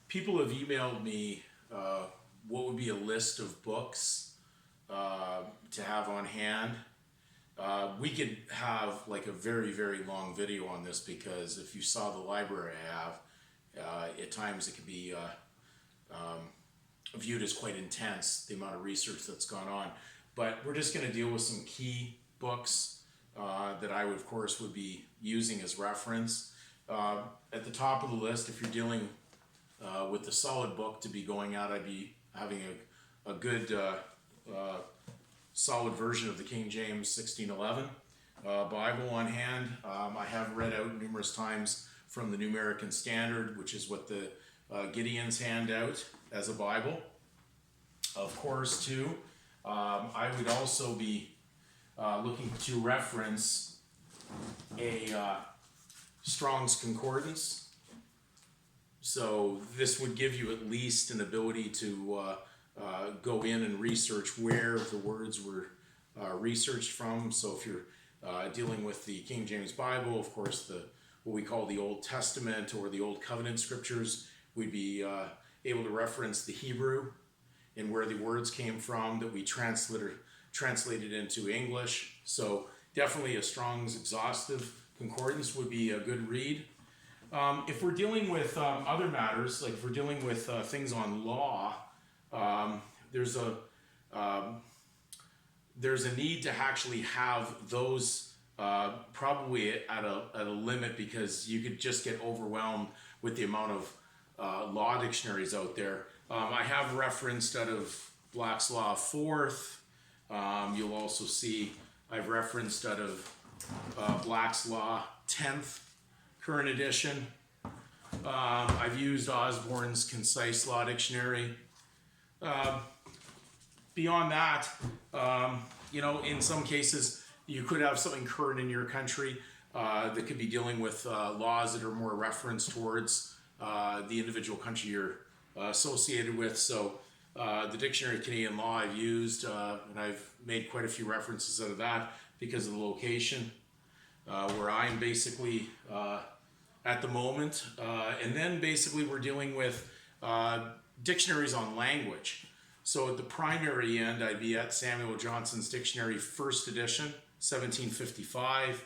People have emailed me what would be a list of books to have on hand. We could have like a very, very long video on this because if you saw the library I have, at times it can be viewed as quite intense, the amount of research that's gone on. But we're just going to deal with some key books that I would, of course, would be using as reference. At the top of the list, if you're dealing with the solid book to be going out, I'd be having a good solid version of the King James 1611 Bible on hand. I have read out numerous times from the New American Standard, which is what the Gideons hand out as a Bible. Of course, too, I would also be looking to reference a Strong's Concordance. So this would give you at least an ability to go in and research where the words were researched from. So if you're dealing with the King James Bible, of course, what we call the Old Testament or the Old Covenant Scriptures, we'd be able to reference the Hebrew and where the words came from that we translated into English. So definitely a Strong's Exhaustive Concordance would be a good read. If we're dealing with other matters, like if we're dealing with things on law, there's a need to actually have those probably at a limit, because you could just get overwhelmed with the amount of law dictionaries out there. I have referenced out of Black's Law 4th. You'll also see I've referenced out of Black's Law 10th current edition. I've used Osborne's Concise Law Dictionary. Beyond that, in some cases you could have something current in your country that could be dealing with laws that are more referenced towards the individual country you're associated with. So the Dictionary of Canadian Law I've used, and I've made quite a few references out of that because of the location where I'm basically at the moment. And then basically we're dealing with dictionaries on language. So at the primary end, I'd be at Samuel Johnson's Dictionary, 1st edition, 1755.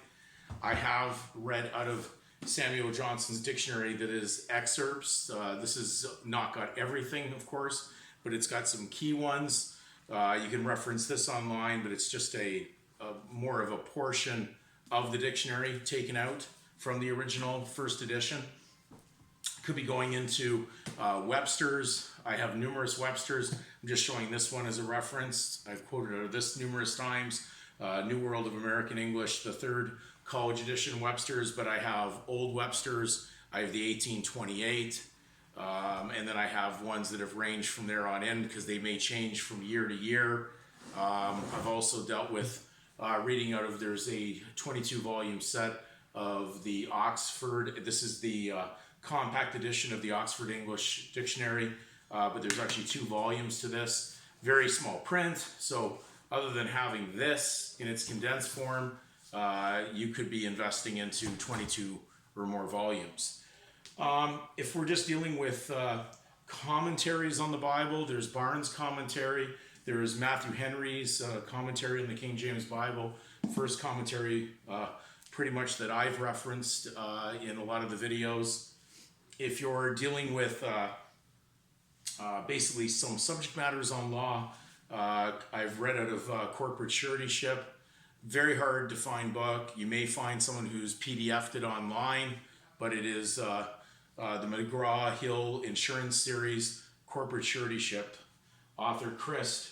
I have read out of Samuel Johnson's dictionary that is excerpts. This has not got everything, of course, but it's got some key ones. You can reference this online, but it's just a more of a portion of the dictionary taken out from the original 1st edition. Could be going into Webster's. I have numerous Webster's. I'm just showing this one as a reference. I've quoted out of this numerous times. New World of American English, the 3rd college edition Webster's, but I have old Webster's. I have the 1828, and then I have ones that have ranged from there on in because they may change from year to year. I've also dealt with reading out of, there's a 22 volume set of the Oxford. This is the compact edition of the Oxford English Dictionary, but there's actually 2 volumes to this. Very small print, so other than having this in its condensed form, you could be investing into 22 or more volumes. If we're just dealing with commentaries on the Bible, there's Barnes' commentary, there's Matthew Henry's commentary on the King James Bible, first commentary pretty much that I've referenced in a lot of the videos. If you're dealing with basically some subject matters on law, I've read out of Corporate Suretyship. Very hard to find book. You may find someone who's PDF'd it online, but it is the McGraw-Hill Insurance Series, Corporate Suretyship, author Christ.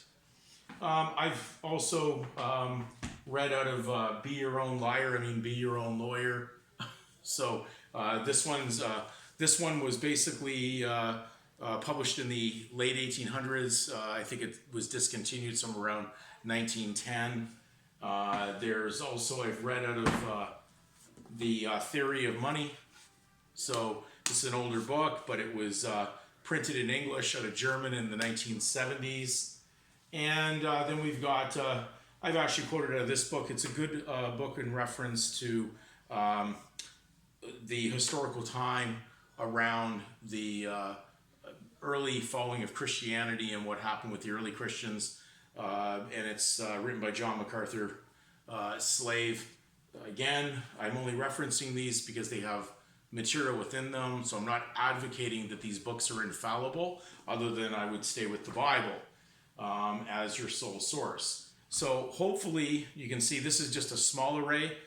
I've also read out of Be Your Own Liar, Be Your Own Lawyer. So this one was basically published in the late 1800s. I think it was discontinued somewhere around 1910. There's also, I've read out of the Theory of Money. So this is an older book, but it was printed in English out of German in the 1970s. And then we've got, I've actually quoted out of this book. It's a good book in reference to the historical time around the early following of Christianity and what happened with the early Christians. And it's written by John MacArthur, Slave. Again, I'm only referencing these because they have material within them, so I'm not advocating that these books are infallible, other than I would stay with the Bible as your sole source. So hopefully you can see this is just a small array.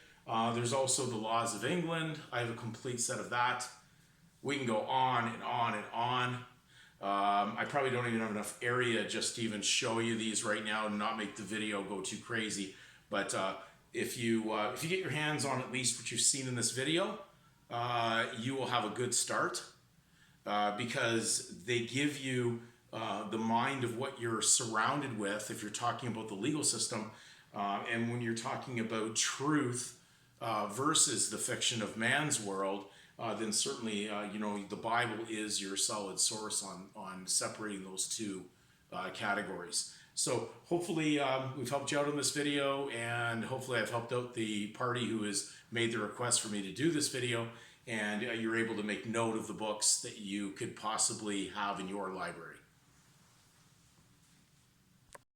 There's also the Laws of England. I have a complete set of that. We can go on and on and on. I probably don't even have enough area just to even show you these right now and not make the video go too crazy. But if you get your hands on at least what you've seen in this video, you will have a good start because they give you the mind of what you're surrounded with if you're talking about the legal system, and when you're talking about truth versus the fiction of man's world, then certainly the Bible is your solid source on separating those two categories. So hopefully we've helped you out on this video, and hopefully I've helped out the party who has made the request for me to do this video, and you're able to make note of the books that you could possibly have in your library.